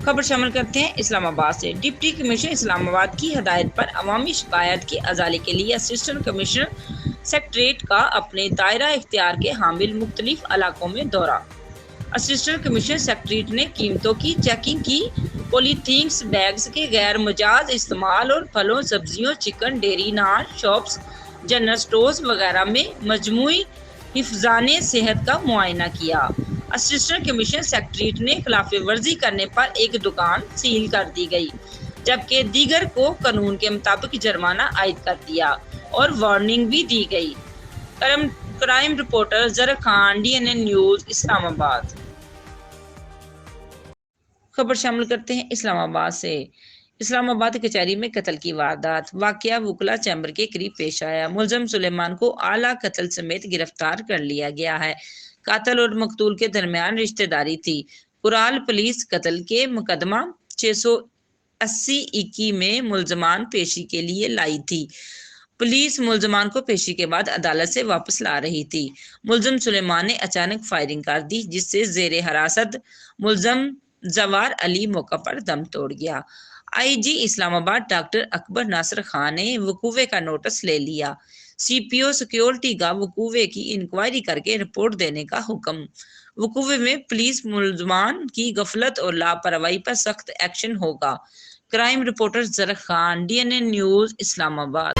خبر شامل کرتے ہیں اسلام آباد سے۔ ڈپٹی کمشنر اسلام آباد کی ہدایت پر عوامی شکایات کے ازالے کے لیے اسسٹنٹ کمشنر سکریٹریٹ کا اپنے دائرہ اختیار کے حامل مختلف علاقوں میں دورہ۔ اسسٹنٹ کمشنر سکریٹریٹ نے قیمتوں کی چیکنگ کی، پولیتھینس بیگز کے غیر مجاز استعمال اور پھلوں، سبزیوں، chicken, dairy, naan shops, general stores وغیرہ میں مجموعی حفظان صحت کا معائنہ کیا۔ اسسٹنٹ کمشنر سکریٹریٹ نے خلاف ورزی کرنے پر ایک دکان سیل کر دی گئی، جبکہ دیگر کو قانون کے مطابق جرمانہ عائد کر دیا اور وارننگ بھی دی گئی۔ کرائم رپورٹر زر خان، DNN نیوز، اسلام آباد۔ خبر شامل کرتے ہیں اسلام آباد سے۔ اسلام آباد کچہری میں قتل کی واردات۔ واقعہ وکلا چیمبر کے قریب پیش آیا۔ ملزم سلیمان کو اعلیٰ قتل سمیت گرفتار کر لیا گیا ہے۔ قاتل اور مقتول کے درمیان رشتہ داری تھی۔ کرال پولیس قتل کے مقدمہ 680-21 میں ملزمان پیشی کے لیے لائی تھی۔ پولیس ملزمان کو پیشی کے بعد عدالت سے واپس لا رہی تھی۔ ملزم سلیمان نے اچانک فائرنگ کر دی، جس سے زیر حراست ملزم زوار علی موقع پر دم توڑ گیا۔ IG اسلام آباد ڈاکٹر اکبر ناصر خان نے وقوعے کا نوٹس لے لیا۔ CPO سیکورٹی کا وقوعے کی انکوائری کر کے رپورٹ دینے کا حکم۔ وقوعے میں پولیس ملزمان کی غفلت اور لاپرواہی پر سخت ایکشن ہوگا۔ کرائم رپورٹر زر خان، DNN نیوز، اسلام آباد۔